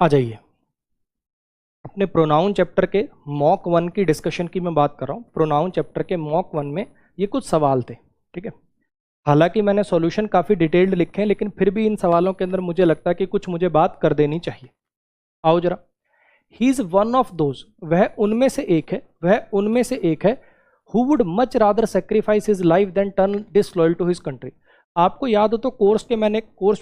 आ जाइए, अपने pronoun chapter के मॉक 1 की डिस्कशन की मैं बात कर रहा हूँ। प्रोनाउन चैप्टर के मॉक 1 में ये कुछ सवाल थे, ठीक है। हालांकि मैंने सॉल्यूशन काफ़ी डिटेल्ड लिखे हैं, लेकिन फिर भी इन सवालों के अंदर मुझे लगता है कि कुछ मुझे बात कर देनी चाहिए। आओ जरा। He is one of those, वह उनमें से एक है, वह उनमें से एक है। Who would much rather sacrifice his life than turn disloyal to his country. आपको याद हो तो कोर्स में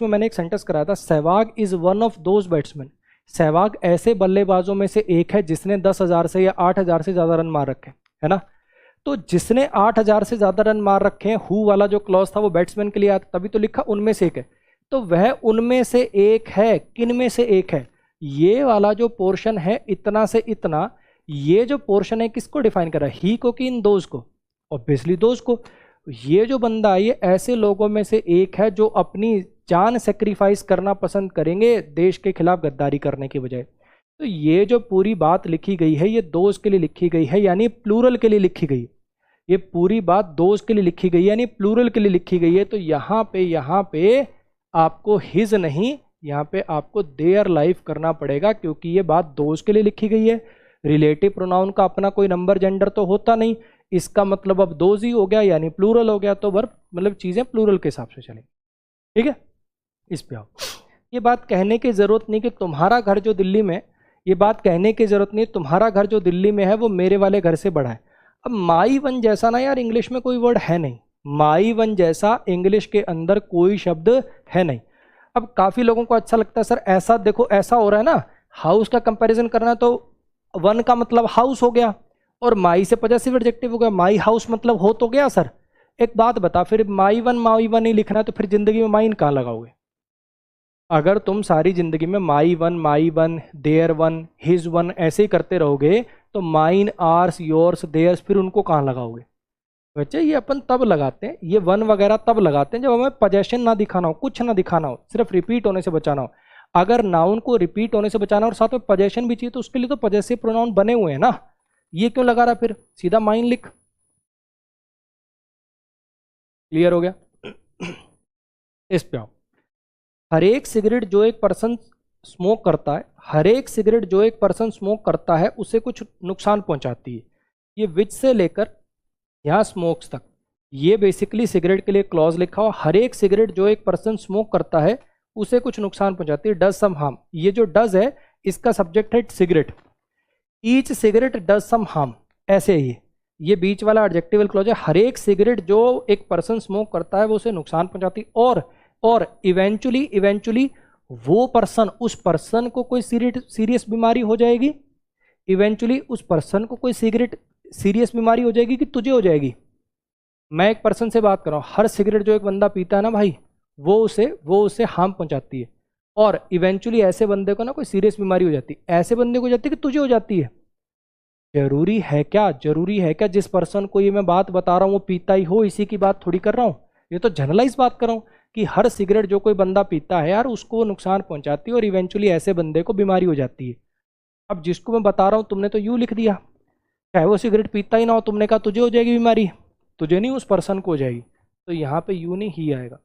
मैंने एक सेंटेंस कराया था, Sehwag is one of those batsman. Sehwag ऐसे बल्लेबाजों में से एक है जिसने 10,000 से या 8,000 से ज्यादा रन मार रखे, है ना। तो जिसने 8,000 से ज्यादा रन मार रखे हैं, हु वाला जो क्लॉज था वो बैट्समैन के लिए आता, तभी तो लिखा उनमें से एक है। तो वह उनमें से एक है, किन में से एक है? ये वाला जो पोर्शन है इतना से इतना, ये जो पोर्शन है किसको डिफाइन कर रहा है? ही को कि इन दोज को? ऑब्वियसली दोज को। ये जो बंदा है ये ऐसे लोगों में से एक है जो अपनी जान सेक्रीफाइस करना पसंद करेंगे देश के खिलाफ गद्दारी करने की बजाय। तो ये जो पूरी बात लिखी गई है ये दोज के लिए लिखी गई है, यानी प्लूरल के लिए लिखी गई है। ये पूरी बात दोज के लिए लिखी गई है, यानी प्लूरल के लिए लिखी गई है। तो यहाँ पे आपको हिज नहीं, यहाँ पे आपको देयर लाइफ करना पड़ेगा, क्योंकि ये बात दोज के लिए लिखी गई है। रिलेटिव प्रोनाउन का अपना कोई नंबर जेंडर तो होता नहीं, इसका मतलब अब दोज ही हो गया, यानी प्लूरल हो गया। तो वर्ब मतलब चीजें प्लूरल के हिसाब से चलेंगी, ठीक है। इस पे आओ। ये बात कहने की जरूरत नहीं कि तुम्हारा घर जो दिल्ली में, ये बात कहने की जरूरत नहीं तुम्हारा घर जो दिल्ली में है वो मेरे वाले घर से बड़ा है। अब माई वन जैसा ना यार इंग्लिश में कोई वर्ड है नहीं, माई वन जैसा इंग्लिश के अंदर कोई शब्द है नहीं। अब काफी लोगों को अच्छा लगता है सर ऐसा देखो ऐसा हो रहा है ना, हाउस का कंपैरिजन करना, तो वन का मतलब हाउस हो गया और माई से पॉजेसिव एडजेक्टिव हो गया, माई हाउस मतलब हो तो गया सर। एक बात बता, फिर माई वन ही लिखना है तो फिर जिंदगी में माइन कहाँ लगाओगे? अगर तुम सारी जिंदगी में my one their one his one ऐसे ही करते रहोगे तो माइन आर्स योर्स देयर्स फिर उनको कहाँ लगाओगे? बच्चे ये अपन तब लगाते हैं, ये वन वगैरह तब लगाते हैं जब हमें पोजेशन ना दिखाना हो, कुछ ना दिखाना हो, सिर्फ रिपीट होने से बचाना हो। अगर नाउन को रिपीट होने से बचाना और साथ में पोजेशन भी चाहिए तो उसके लिए तो पॉजेसिव प्रोनाउन बने हुए हैं ना, ये क्यों लगा रहा? फिर सीधा माइन लिख। क्लियर हो गया? इस पे आओ। हर एक सिगरेट जो एक पर्सन स्मोक करता है, हर एक सिगरेट जो एक पर्सन स्मोक करता है उसे कुछ नुकसान पहुंचाती है। ये विच से लेकर यहाँ स्मोक्स तक, ये बेसिकली सिगरेट के लिए क्लॉज लिखा हुआ। हर एक सिगरेट जो एक पर्सन स्मोक करता है उसे कुछ नुकसान पहुंचाती है, डज सम हार्म। ये जो डज है इसका सब्जेक्ट है cigarette, each cigarette does some harm, ऐसे ही ये बीच वाला एडजेक्टिवल क्लॉज है। हर एक सिगरेट जो एक पर्सन स्मोक करता है वो उसे नुकसान पहुंचाती, और इवेंचुअली वो पर्सन, उस पर्सन को कोई सीरियस बीमारी हो जाएगी। इवेंचुअली उस पर्सन को कोई सीरियस बीमारी हो जाएगी कि तुझे हो जाएगी? मैं एक पर्सन से बात कर रहा हूँ, हर सिगरेट जो एक बंदा पीता है ना भाई, वो उसे हार्म पहुंचाती है, और इवेंचुअली ऐसे बंदे को ना कोई सीरियस बीमारी हो जाती है। ऐसे बंदे को हो जाती है कि तुझे हो जाती है? जरूरी है क्या? जरूरी है क्या जिस पर्सन को ये मैं बात बता रहा हूँ वो पीता ही हो? इसी की बात थोड़ी कर रहा हूँ, ये तो जनरलाइज बात कर रहा हूँ कि हर सिगरेट जो कोई बंदा पीता है यार उसको वो नुकसान पहुंचाती है और इवेंचुअली ऐसे बंदे को बीमारी हो जाती है। अब जिसको मैं बता रहा हूँ तुमने तो यूँ लिख दिया, चाहे वो सिगरेट पीता ही ना हो, तुमने कहा तुझे हो जाएगी बीमारी, तुझे नहीं उस पर्सन को हो जाएगी। तो यहाँ पे यू नहीं ही आएगा।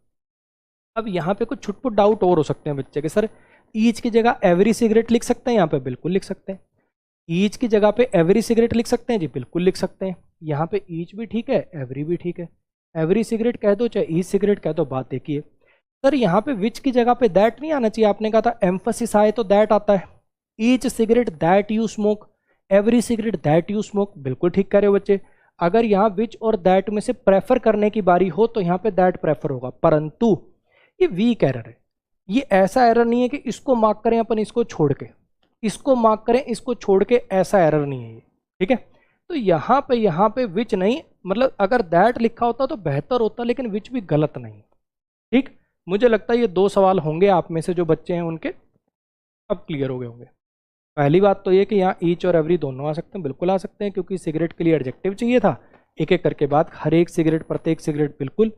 अब यहाँ पे कुछ छुटपुट डाउट और हो सकते हैं बच्चे के, सर ईच की जगह एवरी सिगरेट लिख सकते हैं? यहाँ पे बिल्कुल लिख सकते हैं। ईच की जगह पे एवरी सिगरेट लिख सकते हैं जी, बिल्कुल लिख सकते हैं। यहाँ पे ईच भी ठीक है, एवरी भी ठीक है। एवरी सिगरेट कह दो चाहे ईच सिगरेट कह दो, बात एक ही है। सर यहाँ पे विच की जगह पे दैट नहीं आना चाहिए? आपने कहा था एम्फसिस आए तो दैट आता है। Each cigarette that you smoke, every cigarette that you smoke, बिल्कुल ठीक कह रहे हो बच्चे। अगर यहाँ विच और दैट में से प्रेफर करने की बारी हो तो यहाँ पे दैट प्रेफर होगा, परंतु ये वीक एरर है। ये ऐसा एरर नहीं है कि इसको मार्क करें अपन इसको छोड़ के, इसको मार्क करें इसको छोड़ के, ऐसा एरर नहीं है ये, ठीक है। तो यहाँ पे विच नहीं, मतलब अगर दैट लिखा होता तो बेहतर होता, लेकिन विच भी गलत नहीं, ठीक। मुझे लगता है ये 2 सवाल होंगे आप में से जो बच्चे हैं उनके अब क्लियर हो गए होंगे। पहली बात तो ये कि यहाँ ईच और एवरी दोनों आ सकते हैं, बिल्कुल आ सकते हैं, क्योंकि सिगरेट के लिए एडजेक्टिव चाहिए था। एक एक करके बात, हर एक सिगरेट प्रत्येक सिगरेट बिल्कुल,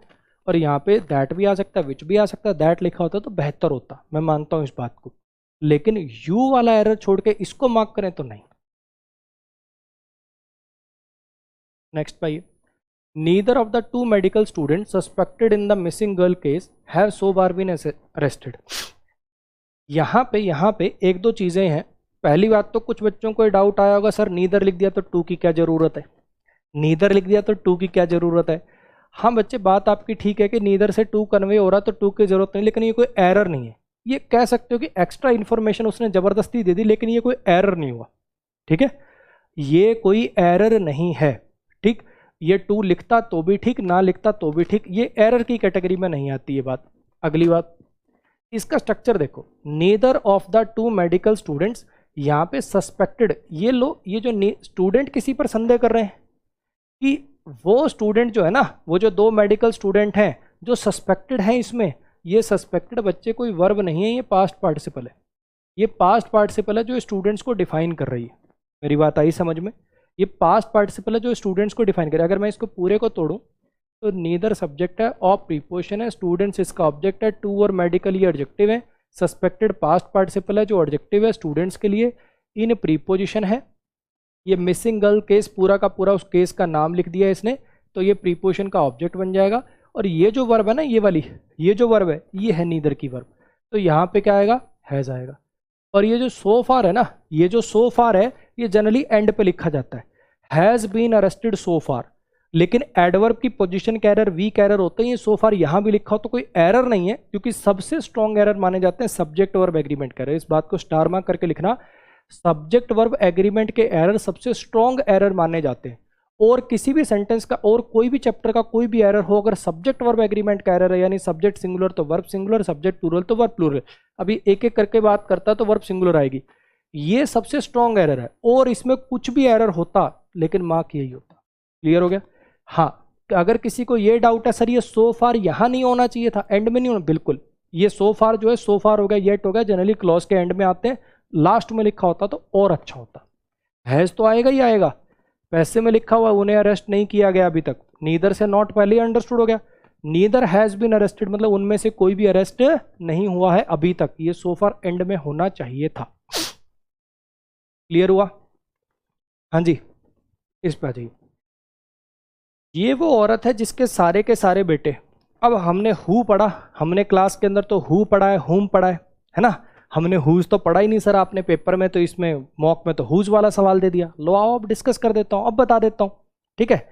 और यहाँ पे दैट भी आ सकता है, विच भी आ सकता है। दैट लिखा होता तो बेहतर होता, मैं मानता हूँ इस बात को, लेकिन यू वाला एरर छोड़ के इसको मार्क करें तो नहीं। नेक्स्ट पाइए। Neither of the 2 medical student suspected in the missing girl case have so far been arrested. यहाँ पे एक दो चीज़ें हैं। पहली बात तो कुछ बच्चों को डाउट आया होगा, सर नीदर लिख दिया तो टू की क्या ज़रूरत है, नीदर लिख दिया तो टू की क्या ज़रूरत है। हाँ बच्चे, बात आपकी ठीक है कि नीदर से टू कन्वे हो रहा तो टू की ज़रूरत नहीं, लेकिन ये कोई एरर नहीं है। ये कह सकते हो कि एक्स्ट्रा इन्फॉर्मेशन उसने ज़बरदस्ती दे दी, लेकिन ये कोई एरर नहीं हुआ। ठीक है, ये कोई एरर नहीं है। ठीक, ये टू लिखता तो भी ठीक, ना लिखता तो भी ठीक, ये एरर की कैटेगरी में नहीं आती ये बात। अगली बात, इसका स्ट्रक्चर देखो, neither of the two medical students, यहाँ पे सस्पेक्टेड, ये लो, ये जो स्टूडेंट किसी पर संदेह कर रहे हैं कि वो स्टूडेंट जो है ना, वो जो दो मेडिकल स्टूडेंट हैं जो सस्पेक्टेड हैं इसमें, ये सस्पेक्टेड बच्चे कोई वर्ब नहीं है, ये पास्ट पार्टिसिपल है। ये पास्ट पार्टिसिपल है जो स्टूडेंट्स को डिफाइन कर रही है। मेरी बात आई समझ में? ये पास्ट पार्टिसिपल है जो स्टूडेंट्स को डिफाइन करे। अगर मैं इसको पूरे को तोड़ूं तो नीदर सब्जेक्ट है और प्रीपोजिशन है, स्टूडेंट्स इसका ऑब्जेक्ट है, टू और मेडिकल ये एडजेक्टिव है, सस्पेक्टेड पास्ट पार्टिसिपल है जो एडजेक्टिव है स्टूडेंट्स के लिए, इन प्रीपोजिशन है। ये मिसिंग गर्ल केस पूरा का पूरा उस केस का नाम लिख दिया इसने, तो ये प्रीपोजिशन का ऑब्जेक्ट बन जाएगा। और ये जो वर्ब है ना, ये वाली, ये जो वर्ब है ये है नीदर की वर्ब, तो यहाँ पे क्या आएगा, हैज़ आएगा। और ये जो सो फार है ना, ये जो सो फार है ये जनरली एंड पे लिखा जाता है, हैज़ बीन अरेस्टेड सो फार, लेकिन एडवर्ब की पोजीशन का एरर, वीक एरर होते हैं, ये सो फार यहाँ भी लिखा हो तो कोई एरर नहीं है, क्योंकि सबसे स्ट्रॉन्ग एरर माने जाते हैं सब्जेक्ट वर्ब एग्रीमेंट का एरर। इस बात को स्टार मार्क करके लिखना, सब्जेक्ट वर्ब एग्रीमेंट के एरर सबसे स्ट्रॉन्ग एरर माने जाते हैं। और किसी भी सेंटेंस का और कोई भी चैप्टर का कोई भी एरर हो, अगर सब्जेक्ट वर्ब एग्रीमेंट का एरर है, यानी सब्जेक्ट सिंगुलर तो वर्ब सिंगुलर, सब्जेक्ट प्लूरल तो वर्ब प्लूरल, अभी एक एक करके बात करता तो वर्ब सिंगुलर आएगी, ये सबसे स्ट्रॉन्ग एरर है। और इसमें कुछ भी एरर होता लेकिन मार्क यही होता। क्लियर हो गया? हाँ, अगर किसी को ये डाउट है सर ये सो फार यहाँ नहीं होना चाहिए था, एंड में नहीं होना, बिल्कुल ये सो फार जो है, सो फार हो गया, येट हो गया, जनरली क्लॉज के एंड में आते हैं, लास्ट में लिखा होता तो और अच्छा होता। हैज तो आएगा ही आएगा, पैसे में लिखा हुआ उन्हें अरेस्ट नहीं किया गया अभी तक, नीदर से नॉट पहले ही अंडरस्टूड हो गया, नीदर हैज बीन अरेस्टेड मतलब उनमें से कोई भी अरेस्ट नहीं हुआ है अभी तक, ये सो फार एंड में होना चाहिए था। क्लियर हुआ? हाँ जी, इस पे आ जाइए। ये वो औरत है जिसके सारे के सारे बेटे, अब हमने हु पढ़ा, हमने क्लास के अंदर तो हु पढ़ा है, हुम पढ़ा है ना, हमने हुज तो पढ़ा ही नहीं सर आपने पेपर में, तो इसमें मॉक में तो हुज वाला सवाल दे दिया। लो आओ अब डिस्कस कर देता हूँ, अब बता देता हूँ। ठीक है,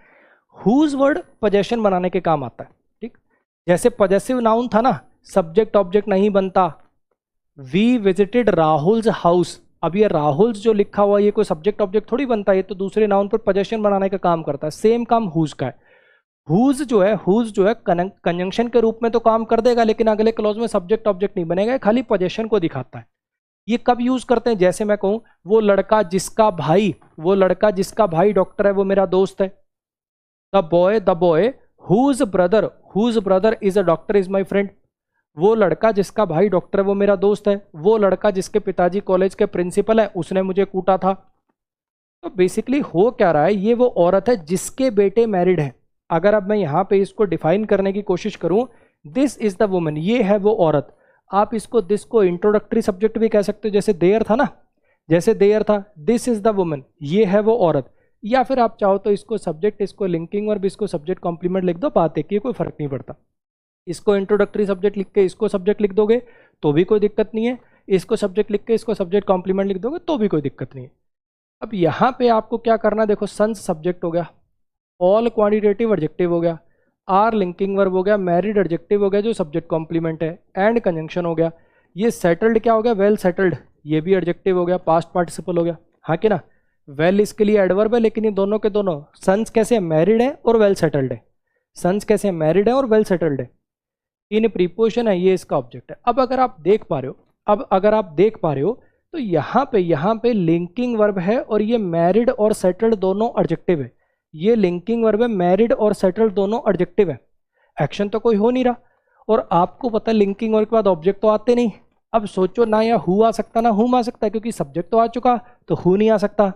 हुज वर्ड पोजेशन बनाने के काम आता है। ठीक, जैसे पॉजेसिव नाउन था ना, सब्जेक्ट ऑब्जेक्ट नहीं बनता, वी विजिटेड राहुल्स हाउस, अब ये राहुल्स जो लिखा हुआ ये कोई सब्जेक्ट ऑब्जेक्ट थोड़ी बनता है, ये तो दूसरे नाउन पर पोजेशन बनाने का काम करता है। सेम काम हुज का है। हुज जो है कंजंक्शन के रूप में तो काम कर देगा, लेकिन अगले क्लॉज में सब्जेक्ट ऑब्जेक्ट नहीं बनेगा, खाली पोजेशन को दिखाता है। ये कब यूज करते हैं, जैसे मैं कहूं वो लड़का जिसका भाई डॉक्टर है वो मेरा दोस्त है। The boy whose brother is a doctor is my friend, वो लड़का जिसका भाई डॉक्टर है वो मेरा दोस्त है। वो लड़का जिसके पिताजी कॉलेज के प्रिंसिपल है उसने मुझे कूटा था। तो बेसिकली हो क्या रहा है, ये वो औरत है जिसके बेटे मैरिड है। अगर अब मैं यहाँ पे इसको डिफाइन करने की कोशिश करूं, दिस इज द वुमन, ये है वो औरत। आप इसको दिस को इंट्रोडक्टरी सब्जेक्ट भी कह सकते हो, जैसे देयर था ना, जैसे देयर था, दिस इज द वुमन, ये है वो औरत। या फिर आप चाहो तो इसको सब्जेक्ट, इसको लिंकिंग वर्ब, इसको सब्जेक्ट कॉम्प्लीमेंट लिख दो, बात है कि कोई फर्क नहीं पड़ता। इसको इंट्रोडक्टरी सब्जेक्ट लिख के इसको सब्जेक्ट लिख दोगे तो भी कोई दिक्कत नहीं है, इसको सब्जेक्ट लिख के इसको सब्जेक्ट कॉम्प्लीमेंट लिख दोगे तो भी कोई दिक्कत नहीं है। अब यहाँ पे आपको क्या करना, देखो सन्स सब्जेक्ट हो गया, ऑल क्वांटिटेटिव एडजेक्टिव हो गया, आर लिंकिंग वर्ब हो गया, मैरिड एडजेक्टिव हो गया जो सब्जेक्ट कॉम्प्लीमेंट है, एंड कंजंक्शन हो गया। ये सेटल्ड क्या हो गया, वेल सेटल्ड, ये भी एडजेक्टिव हो गया, पास्ट पार्टिसिपल हो गया, हाँ कि ना। वेल इसके लिए एडवर्ब है, लेकिन ये दोनों के दोनों सन्स कैसे है, मैरिड है और वेल सेटल्ड है। सन्स कैसे है, मैरिड है और वेल सेटल्ड है। इन प्रीपोजिशन है, ये इसका ऑब्जेक्ट है। अब अगर आप देख पा रहे हो तो यहाँ पे लिंकिंग वर्ब है और ये मैरिड और सेटल्ड दोनों एडजेक्टिव है। ये लिंकिंग वर्ब है, मैरिड और सेटल्ड दोनों एडजेक्टिव है। एक्शन तो कोई हो नहीं रहा, और आपको पता है लिंकिंग वर्ब के बाद ऑब्जेक्ट तो आते नहीं। अब सोचो ना, या हु आ सकता ना हुम आ सकता है, क्योंकि सब्जेक्ट तो आ चुका तो हु नहीं आ सकता।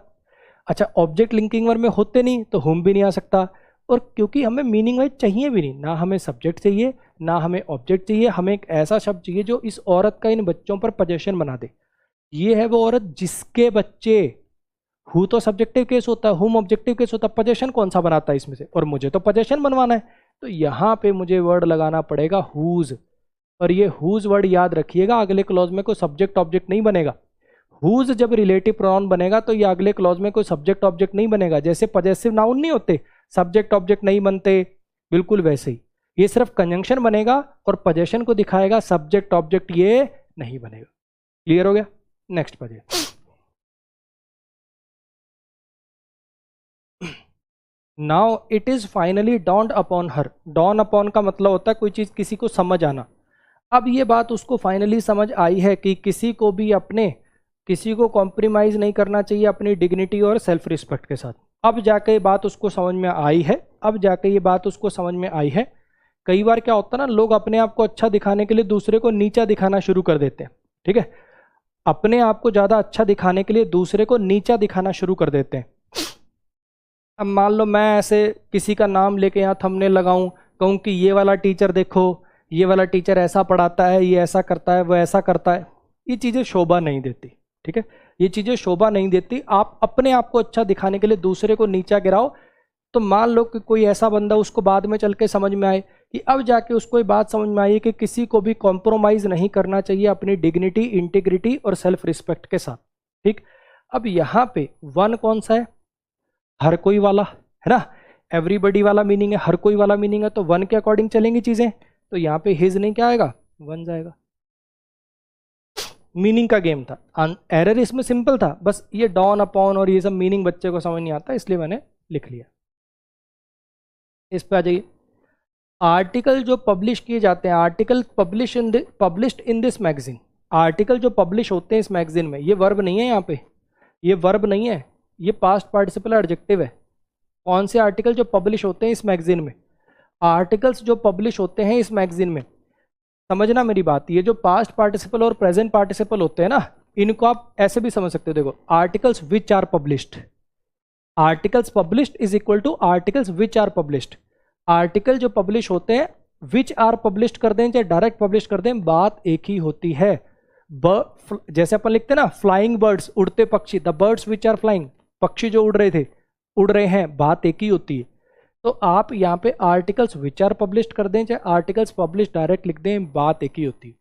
अच्छा, ऑब्जेक्ट लिंकिंग वर्ब में होते नहीं तो हुम भी नहीं आ सकता। और क्योंकि हमें मीनिंग वाइज चाहिए भी नहीं, ना हमें सब्जेक्ट चाहिए ना हमें ऑब्जेक्ट चाहिए, हमें एक ऐसा शब्द चाहिए जो इस औरत का इन बच्चों पर पोजेशन बना दे। ये है वो औरत जिसके बच्चे, हु तो सब्जेक्टिव केस होता है, हुम ऑब्जेक्टिव केस होता है, पोजेशन कौन सा बनाता है इसमें से, और मुझे तो पोजेशन बनवाना है, तो यहाँ पे मुझे वर्ड लगाना पड़ेगा हुज। और ये हुज वर्ड याद रखिएगा, अगले क्लॉज में कोई सब्जेक्ट ऑब्जेक्ट नहीं बनेगा। हुज जब रिलेटिव प्रोनाउन बनेगा तो ये अगले क्लॉज में कोई सब्जेक्ट ऑब्जेक्ट नहीं बनेगा। जैसे पजेसिव नाउन नहीं होते, सब्जेक्ट ऑब्जेक्ट नहीं बनते, बिल्कुल वैसे ही ये सिर्फ कंजंक्शन बनेगा और पोजेशन को दिखाएगा, सब्जेक्ट ऑब्जेक्ट ये नहीं बनेगा। क्लियर हो गया? नेक्स्ट पढ़िए। Now it is finally donned upon her. Don upon का मतलब होता है कोई चीज किसी को समझ आना। अब ये बात उसको फाइनली समझ आई है कि किसी को कॉम्प्रोमाइज नहीं करना चाहिए अपनी डिग्निटी और सेल्फ रिस्पेक्ट के साथ। अब जाके ये बात उसको समझ में आई है, कई बार क्या होता है ना, लोग अपने आप को अच्छा दिखाने के लिए दूसरे को नीचा दिखाना शुरू कर देते हैं। ठीक है, अपने आप को ज़्यादा अच्छा दिखाने के लिए दूसरे को नीचा दिखाना शुरू कर देते हैं। अब मान लो मैं ऐसे किसी का नाम लेके यहाँ थंबनेल लगाऊं, कहूँ कि ये वाला टीचर देखो, ये वाला टीचर ऐसा पढ़ाता है, ये ऐसा करता है, वो ऐसा करता है, ये चीज़ें शोभा नहीं देती। ठीक है, ये चीज़ें शोभा नहीं देती। आप अपने आप को अच्छा दिखाने के लिए दूसरे को नीचा गिराओ, तो मान लो कि कोई ऐसा बंदा, उसको बाद में चल के समझ में आए कि अब जाके उसको ये बात समझ में आई कि किसी को भी कॉम्प्रोमाइज़ नहीं करना चाहिए अपनी डिग्निटी, इंटीग्रिटी और सेल्फ रिस्पेक्ट के साथ। ठीक, अब यहाँ पे वन कौन सा है? हर कोई वाला है ना, एवरीबडी वाला मीनिंग है, हर कोई वाला मीनिंग है, तो वन के अकॉर्डिंग चलेंगी चीज़ें। तो यहाँ पे हिज नहीं क्या आएगा, वन जाएगा। मीनिंग का गेम था, एरर इसमें सिंपल था, बस ये डॉन अपॉन और ये सब मीनिंग बच्चे को समझ नहीं आता, इसलिए मैंने लिख लिया। इस पे आ जाइए। आर्टिकल जो पब्लिश किए जाते हैं, article published in this magazine, article जो पब्लिश होते हैं इस मैगजीन में, ये वर्ब नहीं है, यहाँ पे ये वर्ब नहीं है, ये पास्ट पार्टिसिपल एडजेक्टिव है। कौन से आर्टिकल जो पब्लिश होते हैं इस मैगजीन में? आर्टिकल्स जो पब्लिश होते हैं इस मैगजीन में, समझना मेरी बात, ये जो पास्ट पार्टिसिपल और प्रेजेंट पार्टिसिपल होते हैं ना, इनको आप ऐसे भी समझ सकते हो। देखो, articles which are published, articles published is equal to articles which are published. Article जो पब्लिश होते हैं, विच आर पब्लिश्ड कर दें चाहे डायरेक्ट पब्लिश कर दें, बात एक ही होती है। जैसे अपन लिखते हैं ना, फ्लाइंग बर्ड्स, उड़ते पक्षी, the birds which are flying, पक्षी जो उड़ रहे हैं, बात एक ही होती है। तो आप यहाँ पे आर्टिकल्स विच आर पब्लिश्ड कर दें चाहे आर्टिकल्स पब्लिश डायरेक्ट लिख दें, बात एक ही होती है।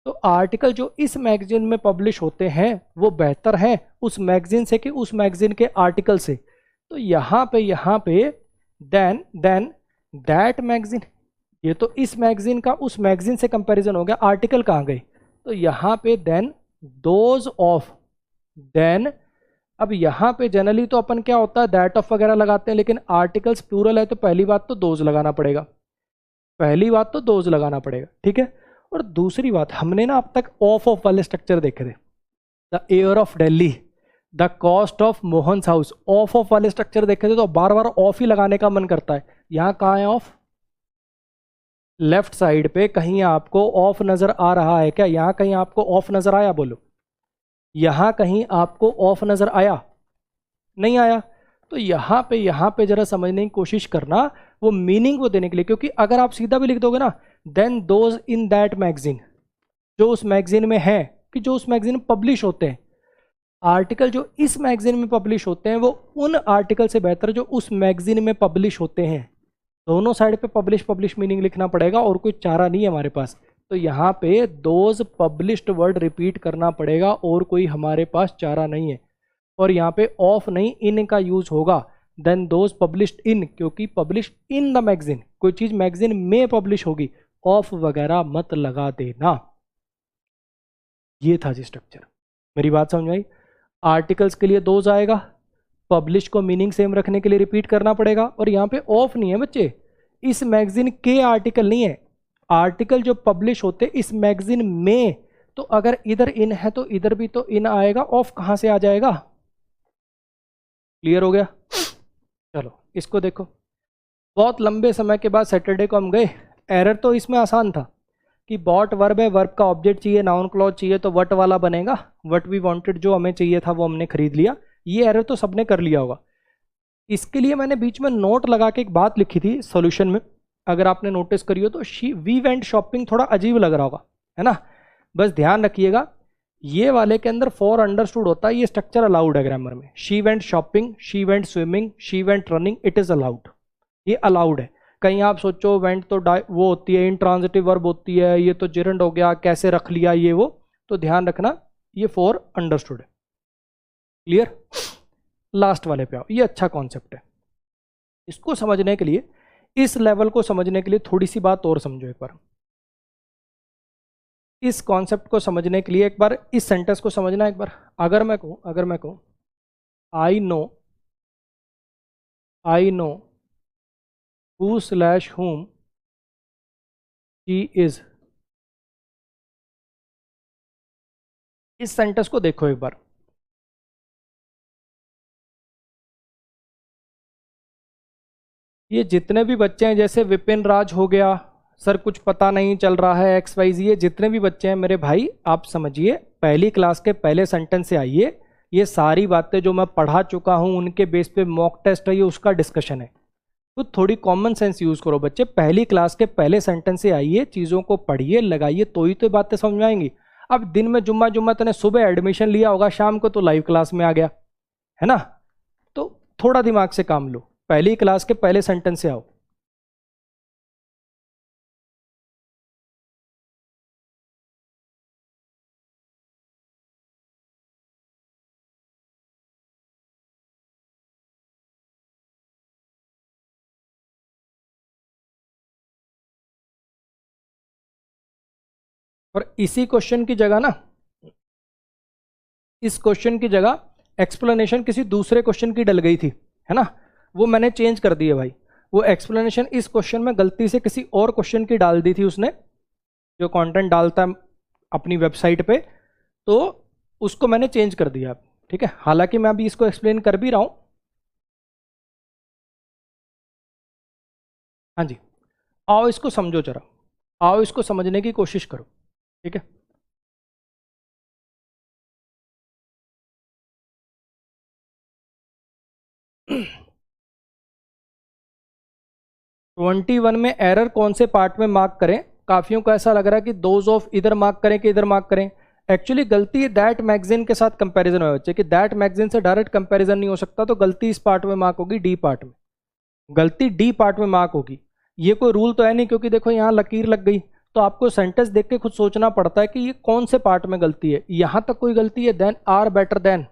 तो आर्टिकल जो इस मैगजीन में पब्लिश होते हैं वो बेहतर है उस मैगजीन से कि उस मैगजीन के आर्टिकल से। तो यहाँ पे देन दैट मैगजीन, ये तो इस मैगजीन का उस मैगजीन से कंपैरिजन हो गया, आर्टिकल कहाँ गए? तो यहाँ पे देन दोज ऑफ, देन अब यहाँ पे जनरली तो अपन क्या होता है, दैट ऑफ वगैरह लगाते हैं, लेकिन आर्टिकल्स प्लूरल है तो पहली बात तो दोज लगाना पड़ेगा, ठीक है। और दूसरी बात, हमने ना अब तक ऑफ वाले स्ट्रक्चर देखे थे, the air of Delhi, the cost of Mohan's house, of वाले स्ट्रक्चर देखे थे, तो बार बार ऑफ ही लगाने का मन करता है। यहाँ कहाँ है ऑफ? लेफ्ट साइड पे कहीं आपको ऑफ नजर आ रहा है क्या? यहाँ कहीं आपको ऑफ नजर आया? बोलो, यहाँ कहीं आपको ऑफ नजर आया? नहीं आया। तो यहाँ पे जरा समझने की कोशिश करना, वो मीनिंग को देने के लिए, क्योंकि अगर आप सीधा भी लिख दोगे ना, then those in that magazine, जो उस मैगजीन में है, कि जो उस मैगजीन में पब्लिश होते हैं, आर्टिकल जो इस मैगजीन में पब्लिश होते हैं वो उन आर्टिकल से बेहतर जो उस मैगजीन में पब्लिश होते हैं। दोनों साइड पे पब्लिश मीनिंग लिखना पड़ेगा, और कोई चारा नहीं है हमारे पास। तो यहाँ पे दोज पब्लिश्ड वर्ड रिपीट करना पड़ेगा, और कोई हमारे पास चारा नहीं है। और यहाँ पे ऑफ नहीं, इन का यूज होगा, देन दोज पब्लिश्ड इन, क्योंकि पब्लिश इन द मैगजीन, कोई चीज मैगजीन में पब्लिश होगी, ऑफ वगैरह मत लगा देना। ये था जी स्ट्रक्चर, मेरी बात समझ आई? आर्टिकल्स के लिए दोज आएगा, पब्लिश को मीनिंग सेम रखने के लिए रिपीट करना पड़ेगा, और यहाँ पे ऑफ नहीं है बच्चे, इस मैगजीन के आर्टिकल नहीं है, आर्टिकल जो पब्लिश होते इस मैगजीन में। तो अगर इधर इन है तो इधर भी तो इन आएगा, ऑफ कहाँ से आ जाएगा? क्लियर हो गया? चलो इसको देखो, बहुत लंबे समय के बाद सैटरडे को हम गए। एरर तो इसमें आसान था कि बॉट वर्ब है, वर्ब का ऑब्जेक्ट चाहिए, नाउन क्लॉज चाहिए, तो वट वाला बनेगा। वट वी वांटेड, जो हमें चाहिए था वो हमने खरीद लिया। ये एरर तो सबने कर लिया होगा। इसके लिए मैंने बीच में नोट लगा के एक बात लिखी थी सॉल्यूशन में, अगर आपने नोटिस करी हो तो। वी वेंट शॉपिंग थोड़ा अजीब लग रहा होगा, है ना? बस ध्यान रखिएगा, ये वाले के अंदर फॉर अंडरस्टूड होता है, ये स्ट्रक्चर अलाउड है ग्रामर में। She went shopping, she went swimming, she went running, it is allowed, ये अलाउड है। कहीं आप सोचो वेंट तो वो होती है इंट्रांजिटिव वर्ब होती है, ये तो जिरंड हो गया, कैसे रख लिया ये वो, तो ध्यान रखना ये फॉर अंडरस्टूड है। क्लियर? लास्ट वाले पे आओ, ये अच्छा कॉन्सेप्ट है। इसको समझने के लिए, इस लेवल को समझने के लिए थोड़ी सी बात और समझो एक बार। इस कॉन्सेप्ट को समझने के लिए एक बार इस सेंटेंस को समझना एक बार। अगर मैं कहूं I know who slash whom she is, इस सेंटेंस को देखो एक बार। ये जितने भी बच्चे हैं, जैसे विपिन राज हो गया, सर कुछ पता नहीं चल रहा है XYZ, ये जितने भी बच्चे हैं मेरे भाई, आप समझिए पहली क्लास के पहले सेंटेंस से आइए। ये सारी बातें जो मैं पढ़ा चुका हूं उनके बेस पे मॉक टेस्ट है, ये उसका डिस्कशन है। तो थोड़ी कॉमन सेंस यूज करो बच्चे, पहली क्लास के पहले सेंटेंस से आइए, चीज़ों को पढ़िए, लगाइए, तो ही तो बातें समझ में आएंगी। अब दिन में जुम्मा तूने सुबह एडमिशन लिया होगा, शाम को तो लाइव क्लास में आ गया है ना, तो थोड़ा दिमाग से काम लो, पहली क्लास के पहले सेंटेंस से आओ। और इसी क्वेश्चन की जगह ना, इस क्वेश्चन की जगह एक्सप्लेनेशन किसी दूसरे क्वेश्चन की डल गई थी, है ना, वो मैंने चेंज कर दी है भाई। वो एक्सप्लेनेशन इस क्वेश्चन में गलती से किसी और क्वेश्चन की डाल दी थी उसने, जो कंटेंट डालता है अपनी वेबसाइट पे, तो उसको मैंने चेंज कर दिया। ठीक है, हालांकि मैं अभी इसको एक्सप्लेन कर भी रहा हूं। हाँ जी, आओ इसको समझो जरा, आओ इसको समझने की कोशिश करो। ठीक है, 21 में एरर कौन से पार्ट में मार्क करें? काफियों को ऐसा लग रहा है कि दोज ऑफ इधर मार्क करें कि इधर मार्क करें। एक्चुअली गलती दैट मैगजीन के साथ कंपैरिजन है बच्चे, कि दैट मैगजीन से डायरेक्ट कंपैरिजन नहीं हो सकता, तो गलती इस पार्ट में मार्क होगी, डी पार्ट में। गलती डी पार्ट में मार्क होगी। ये कोई रूल तो है नहीं, क्योंकि देखो यहाँ लकीर लग गई, तो आपको सेंटेंस देख के खुद सोचना पड़ता है कि ये कौन से पार्ट में गलती है। यहां तक कोई गलती है, देन आर बेटर देन।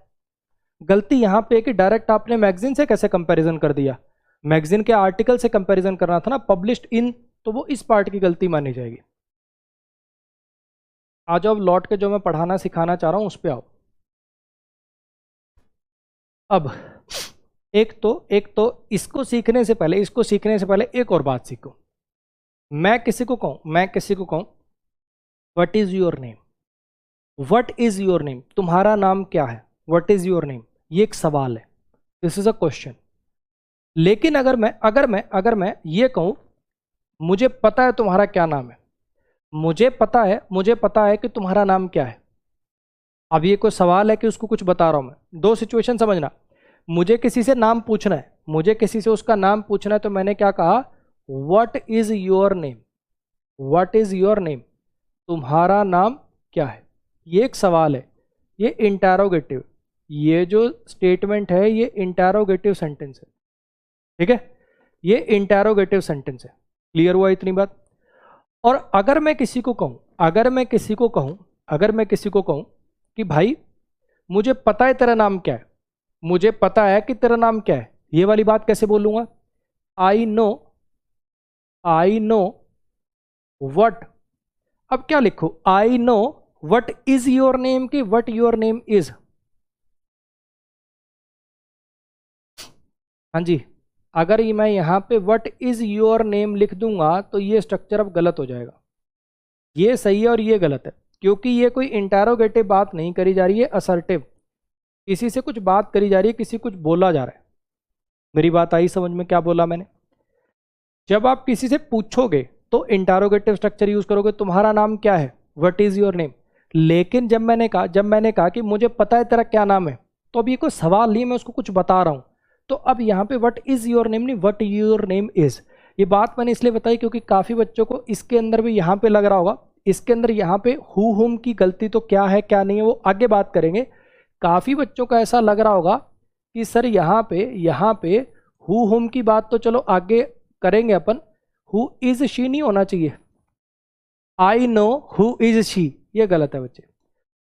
गलती यहां पे कि डायरेक्ट आपने मैगजीन से कैसे कंपैरिजन कर दिया, मैगजीन के आर्टिकल से कंपैरिजन करना था ना, पब्लिश्ड इन, तो वो इस पार्ट की गलती मानी जाएगी। आ जाओ अब लौट के जो मैं पढ़ाना सिखाना चाह रहा हूं उस पर आओ। अब एक तो इसको सीखने से पहले, एक और बात सीखो। मैं किसी को कहूं what is your name, what is your name, तुम्हारा नाम क्या है, व्हाट इज योर नेम, ये एक सवाल है, दिस इज अ क्वेश्चन। लेकिन अगर मैं ये कहूं मुझे पता है तुम्हारा क्या नाम है, मुझे पता है कि तुम्हारा नाम क्या है। अब ये कोई सवाल है कि उसको कुछ बता रहा हूं मैं? दो सिचुएशन समझना, मुझे किसी से नाम पूछना है, मुझे किसी से उसका नाम पूछना है, तो मैंने क्या कहा, what is your name, what is your name, तुम्हारा नाम क्या है। ये एक सवाल है, ये इंटरोगेटिव, ये जो स्टेटमेंट है ये इंटरोगेटिव सेंटेंस है। ठीक है, ये इंटरोगेटिव सेंटेंस है। क्लियर हुआ इतनी बात? और अगर मैं किसी को कहूं कि भाई मुझे पता है तेरा नाम क्या है, मुझे पता है कि तेरा नाम क्या है, ये वाली बात कैसे बोलूंगा? आई नो व्हाट, अब क्या लिखो, I know what is your name की व्हाट योर नेम इज। हाँ जी, अगर ये मैं यहां पे व्हाट इज योर नेम लिख दूंगा तो ये स्ट्रक्चर अब गलत हो जाएगा। ये सही है और ये गलत है, क्योंकि ये कोई इंटरोगेटिव बात नहीं करी जा रही है, असर्टिव, किसी से कुछ बात करी जा रही है, किसी कुछ बोला जा रहा है। मेरी बात आई समझ में? क्या बोला मैंने? जब आप किसी से पूछोगे तो इंटरोगेटिव स्ट्रक्चर यूज करोगे, तुम्हारा नाम क्या है, व्हाट इज योर नेम। लेकिन जब मैंने कहा कि मुझे पता है तेरा क्या नाम है, तो अब ये कोई सवाल नहीं, मैं उसको कुछ बता रहा हूं। तो अब यहाँ पे व्हाट इज योर नेम नहीं, व्हाट योर नेम इज। ये बात मैंने इसलिए बताई क्योंकि काफी बच्चों को इसके अंदर भी यहाँ पे लग रहा होगा, इसके अंदर यहाँ पे हु हुम की गलती तो क्या है क्या नहीं है वो आगे बात करेंगे। काफी बच्चों का ऐसा लग रहा होगा कि सर यहाँ पे हु हुम की बात तो चलो आगे करेंगे अपन, हु इज शी नहीं होना चाहिए, I know who is she, ये गलत है बच्चे।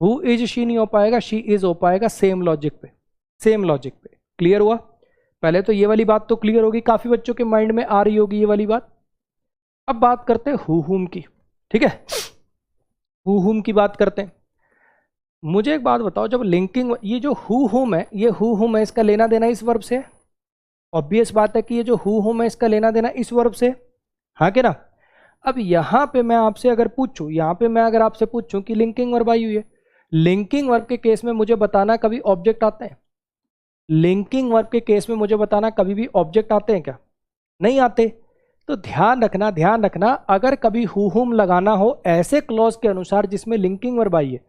हु इज शी नहीं हो पाएगा, शी इज हो पाएगा, सेम लॉजिक पे, सेम लॉजिक पे। क्लियर हुआ? पहले तो ये वाली बात तो क्लियर होगी, काफी बच्चों के माइंड में आ रही होगी ये वाली बात। अब बात करते हैं हु हुम की, ठीक है, हु हुम की बात करते हैं। मुझे एक बात बताओ, जब लिंकिंग, ये जो हु हुम है, ये हु हुम है, इसका लेना देना इस वर्ब से, ऑब्वियस बात है कि ये जो हु हुम है इसका लेना देना इस वर्ब से, हाँ के ना। अब यहां पे मैं आपसे अगर पूछूं, यहां पे मैं अगर आपसे पूछूं कि लिंकिंग वर्ब आई हुई है, लिंकिंग वर्ब के केस में मुझे बताना कभी ऑब्जेक्ट आते हैं? लिंकिंग वर्ब के केस में मुझे बताना कभी भी ऑब्जेक्ट आते हैं क्या? नहीं आते। तो ध्यान रखना, ध्यान रखना, अगर कभी हु हुम लगाना हो ऐसे क्लॉज के अनुसार जिसमें लिंकिंग वर्ब आई है,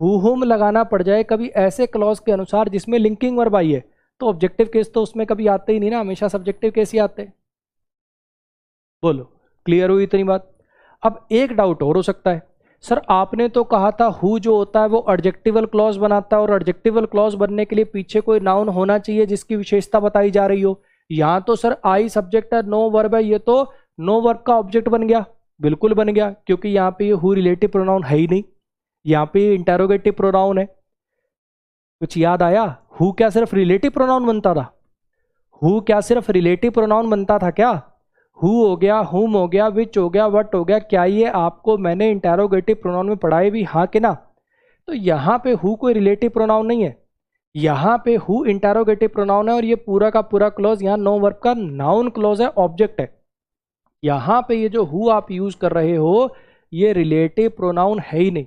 हु हुम लगाना पड़ जाए कभी ऐसे क्लॉज के अनुसार जिसमें लिंकिंग वर्ब आई है, तो ऑब्जेक्टिव केस तो उसमें कभी आते ही नहीं ना, हमेशा सब्जेक्टिव केस ही आते हैं। बोलो, क्लियर हुई इतनी बात? अब एक डाउट और हो सकता है, सर आपने तो कहा था हु जो होता है वो एडजेक्टिवल क्लॉज बनाता है, और एडजेक्टिवल क्लॉज बनने के लिए पीछे कोई नाउन होना चाहिए जिसकी विशेषता बताई जा रही हो। यहां तो सर आई सब्जेक्ट है, नो वर्ब है, ये तो नो वर्ब का ऑब्जेक्ट बन गया। बिल्कुल बन गया, क्योंकि यहाँ पे ये हु रिलेटिव प्रोनाउन है ही नहीं, यहाँ पे इंटेरोगेटिव प्रोनाउन है। कुछ याद आया? हु क्या सिर्फ रिलेटिव प्रोनाउन बनता था? हु क्या सिर्फ रिलेटिव प्रोनाउन बनता था क्या? हु हो गया, हुम हो गया, विच हो गया, वट हो गया, क्या ये आपको मैंने इंटेरोगेटिव प्रोनाउन में पढ़ाए भी, हाँ कि ना? तो यहाँ पे हु कोई रिलेटिव प्रोनाउन नहीं है, यहाँ पे हु इंटेरोगेटिव प्रोनाउन है, और ये पूरा का पूरा क्लॉज यहाँ नो वर्ब का नाउन क्लॉज है, ऑब्जेक्ट है। यहाँ पे ये जो हु आप यूज कर रहे हो ये रिलेटिव प्रोनाउन है ही नहीं,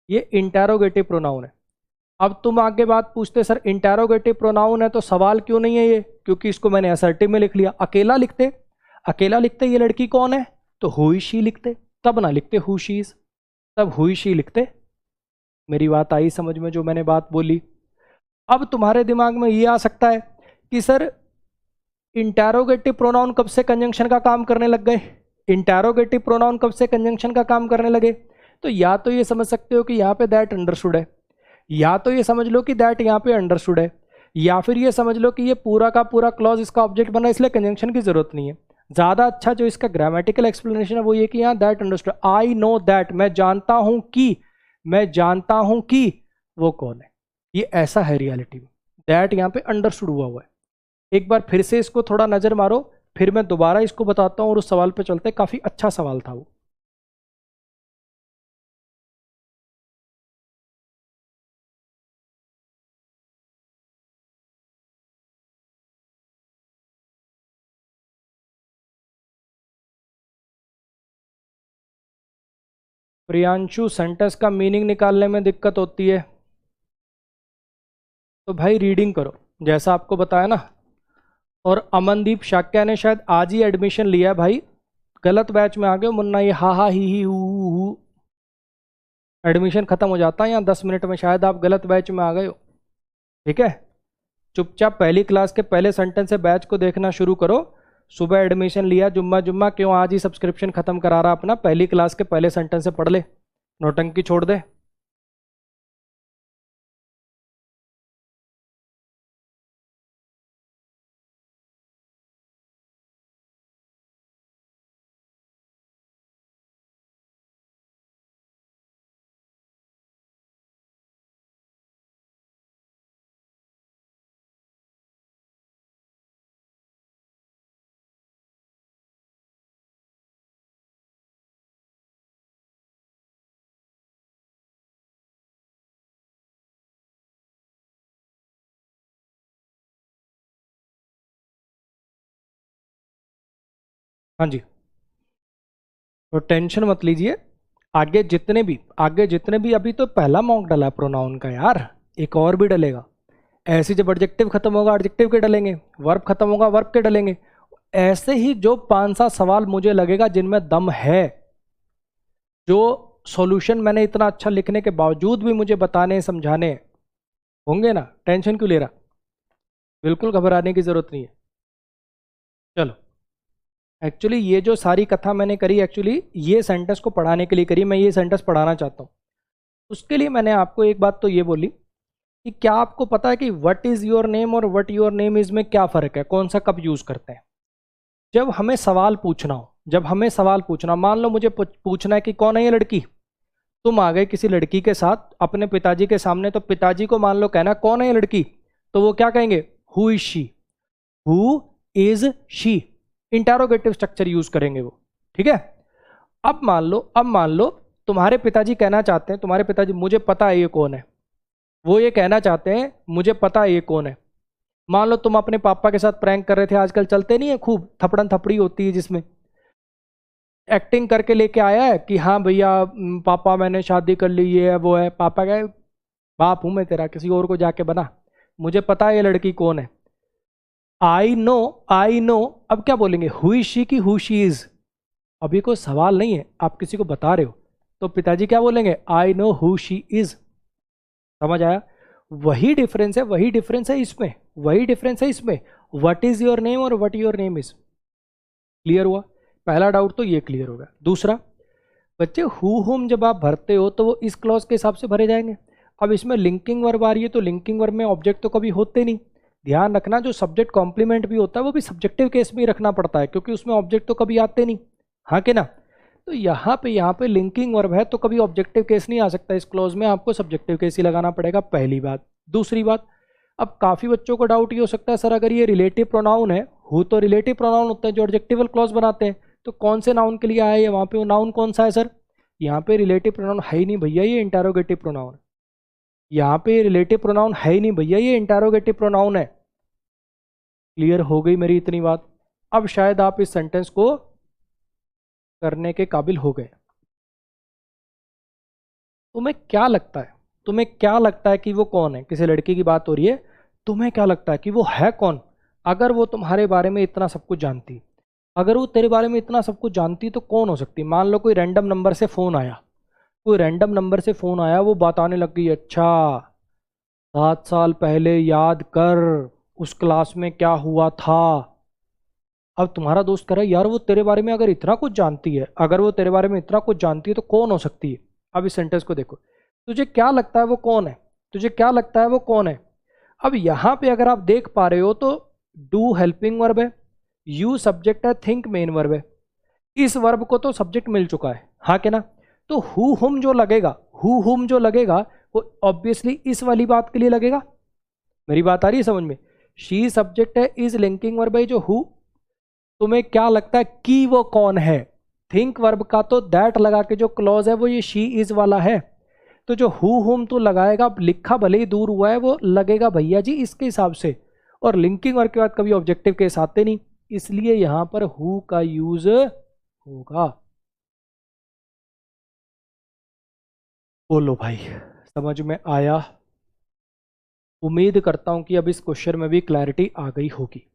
ये इंटेरोगेटिव प्रोनाउन है। अब तुम आगे बात पूछते सर इंटेरोगेटिव प्रोनाउन है तो सवाल क्यों नहीं है ये? क्योंकि इसको मैंने असर्टिव में लिख लिया। अकेला लिखते, अकेला लिखते ये लड़की कौन है तो हु इज शी लिखते, तब ना लिखते हु शी इज, तब हु इज शी लिखते। मेरी बात आई समझ में जो मैंने बात बोली? अब तुम्हारे दिमाग में ये आ सकता है कि सर इंटेरोगेटिव प्रोनाउन कब से कंजंक्शन का काम करने लग गए, इंटेरोगेटिव प्रोनाउन कब से कंजंक्शन का काम करने लगे? तो या तो ये समझ सकते हो कि यहाँ पे दैट अंडरस्टूड है, या तो ये समझ लो कि दैट यहाँ पे अंडरस्टूड है, या फिर ये समझ लो कि ये पूरा का पूरा क्लॉज इसका ऑब्जेक्ट बना इसलिए कंजंक्शन की जरूरत नहीं है। ज्यादा अच्छा जो इसका ग्रामेटिकल एक्सप्लेनेशन है वो ये कि यहाँ that understood, I know that, मैं जानता हूं कि, मैं जानता हूं कि वो कौन है, ये ऐसा है रियलिटी में। दैट यहाँ पे अंडरस्टूड हुआ है। एक बार फिर से इसको थोड़ा नजर मारो, फिर मैं दोबारा इसको बताता हूँ और उस सवाल पे चलते। काफी अच्छा सवाल था वो। प्रियांशु, सेंटेंस का मीनिंग निकालने में दिक्कत होती है तो भाई रीडिंग करो जैसा आपको बताया ना। और अमनदीप शाक्या ने शायद आज ही एडमिशन लिया है भाई, गलत बैच में आ गए हो मुन्ना, ये हा ही हु। एडमिशन खत्म हो जाता है यहाँ 10 मिनट में, शायद आप गलत बैच में आ गए हो। ठीक है, चुपचाप पहली क्लास के पहले सेंटेंस से बैच को देखना शुरू करो। सुबह एडमिशन लिया, जुम्मा जुम्मा क्यों, आज ही सब्सक्रिप्शन खत्म करा रहा अपना, पहली क्लास के पहले सेंटेंस से पढ़ ले, नौटंकी छोड़ दे। हाँ जी, तो टेंशन मत लीजिए, आगे जितने भी अभी तो पहला मॉक डला प्रोनाउन का यार, एक और भी डलेगा। ऐसे जब एडजेक्टिव खत्म होगा एडजेक्टिव के डलेंगे, वर्ब खत्म होगा वर्ब के डलेंगे। ऐसे ही जो 5-7 सवाल मुझे लगेगा जिनमें दम है, जो सॉल्यूशन मैंने इतना अच्छा लिखने के बावजूद भी मुझे बताने समझाने होंगे ना, टेंशन क्यों ले रहा? बिल्कुल घबराने की जरूरत नहीं है। चलो, एक्चुअली ये जो सारी कथा मैंने करी, एक्चुअली ये सेंटेंस को पढ़ाने के लिए करी, मैं ये सेंटेंस पढ़ाना चाहता हूँ। उसके लिए मैंने आपको एक बात तो ये बोली कि क्या आपको पता है कि व्हाट इज योर नेम और व्हाट योर नेम इज में क्या फ़र्क है, कौन सा कब यूज़ करते हैं? जब हमें सवाल पूछना हो, जब हमें सवाल पूछना, मान लो मुझे पूछना है कि कौन है ये लड़की, तुम आ गए किसी लड़की के साथ अपने पिताजी के सामने, तो पिताजी को मान लो कहना कौन है ये लड़की, तो वो क्या कहेंगे, who is she, who is she, interrogative structure use करेंगे वो, ठीक है। अब मान लो तुम्हारे पिताजी कहना चाहते हैं, तुम्हारे पिताजी मुझे पता है ये कौन है, वो ये कहना चाहते हैं मुझे पता है ये कौन है। मान लो तुम अपने पापा के साथ प्रैंक कर रहे थे, आजकल चलते नहीं है खूब, थपड़न थपड़ी होती है जिसमें एक्टिंग करके लेके आया है कि हाँ भैया पापा मैंने शादी कर ली, ये है वो है, पापा कहे बाप हूं मैं तेरा, किसी और को जाके बना, मुझे पता है ये लड़की कौन है। आई नो, अब क्या बोलेंगे, हुई शी की हु शी इज, अभी कोई सवाल नहीं है, आप किसी को बता रहे हो, तो पिताजी क्या बोलेंगे, I know who she is. समझ आया, वही डिफरेंस है, वही डिफरेंस है इसमें, वही डिफरेंस है इसमें, व्हाट इज योर नेम और what your name is. Clear हुआ, पहला डाउट तो ये क्लियर हो गया। दूसरा बच्चे, हु हुम जब आप भरते हो तो वो इस क्लॉज के हिसाब से भरे जाएंगे। अब इसमें लिंकिंग वर्ब आ रही है, तो लिंकिंग वर्ब में ऑब्जेक्ट तो कभी होते नहीं, ध्यान रखना जो सब्जेक्ट कॉम्प्लीमेंट भी होता है वो भी सब्जेक्टिव केस में ही रखना पड़ता है, क्योंकि उसमें ऑब्जेक्ट तो कभी आते नहीं, हाँ कि ना। तो यहाँ पे लिंकिंग वर्ब है तो कभी ऑब्जेक्टिव केस नहीं आ सकता इस क्लॉज में, आपको सब्जेक्टिव केस ही लगाना पड़ेगा, पहली बात। दूसरी बात, अब काफ़ी बच्चों को डाउट ये हो सकता है सर अगर ये रिलेटिव प्रोनाउन है, हु तो रिलेटिव प्रोनाउन होता है जो एडजेक्टिवल क्लॉज बनाते हैं, तो कौन से नाउन के लिए आया है वहाँ पे, वो नाउन कौन सा है सर, यहाँ पे रिलेटिव प्रोनाउन है ही नहीं भैया, ये इंटरोगेटिव प्रोनाउन है, यहाँ पे रिलेटिव प्रोनाउन है ही नहीं भैया, ये इंटरोगेटिव प्रोनाउन है। क्लियर हो गई मेरी इतनी बात। अब शायद आप इस सेंटेंस को करने के काबिल हो गए। तुम्हें क्या लगता है, तुम्हें क्या लगता है कि वो कौन है, किसी लड़की की बात हो रही है, तुम्हें क्या लगता है कि वो है कौन, अगर वो तुम्हारे बारे में इतना सब कुछ जानती, अगर वो तेरे बारे में इतना सब कुछ जानती तो कौन हो सकती। मान लो कोई रैंडम नंबर से फ़ोन आया, कोई रैंडम नंबर से फ़ोन आया, वो बताने लग गई, अच्छा 7 साल पहले याद कर उस क्लास में क्या हुआ था। अब तुम्हारा दोस्त कह रहा है यार वो तेरे बारे में अगर इतना कुछ जानती है, अगर वो तेरे बारे में इतना कुछ जानती है तो कौन हो सकती है। अब इस सेंटेंस को देखो, तुझे क्या लगता है वो कौन है, तुझे क्या लगता है वो कौन है। अब यहाँ पे अगर आप देख पा रहे हो तो डू हेल्पिंग वर्ब है, यू सब्जेक्ट है, थिंक मेन वर्ब है, इस वर्ब को तो सब्जेक्ट मिल चुका है, हाँ के ना। तो हु हुम जो लगेगा, हु हुम जो लगेगा वो ऑब्वियसली इस वाली बात के लिए लगेगा। मेरी बात आ रही है समझ में, शी सब्जेक्ट है, इज लिंकिंग वर्ब है जो हु, तुम्हें क्या लगता है कि वो कौन है, थिंक वर्ब का तो दैट लगा के जो क्लॉज है वो ये शी इज वाला है, तो जो हु हुम तो लगाएगा, लिखा भले ही दूर हुआ है, वो लगेगा भैया जी इसके हिसाब से, और लिंकिंग वर्ब के बाद कभी ऑब्जेक्टिव केस आते नहीं, इसलिए यहां पर हु का यूज होगा। बोलो भाई, समझ में आया। उम्मीद करता हूं कि अब इस क्वेश्चन में भी क्लैरिटी आ गई होगी।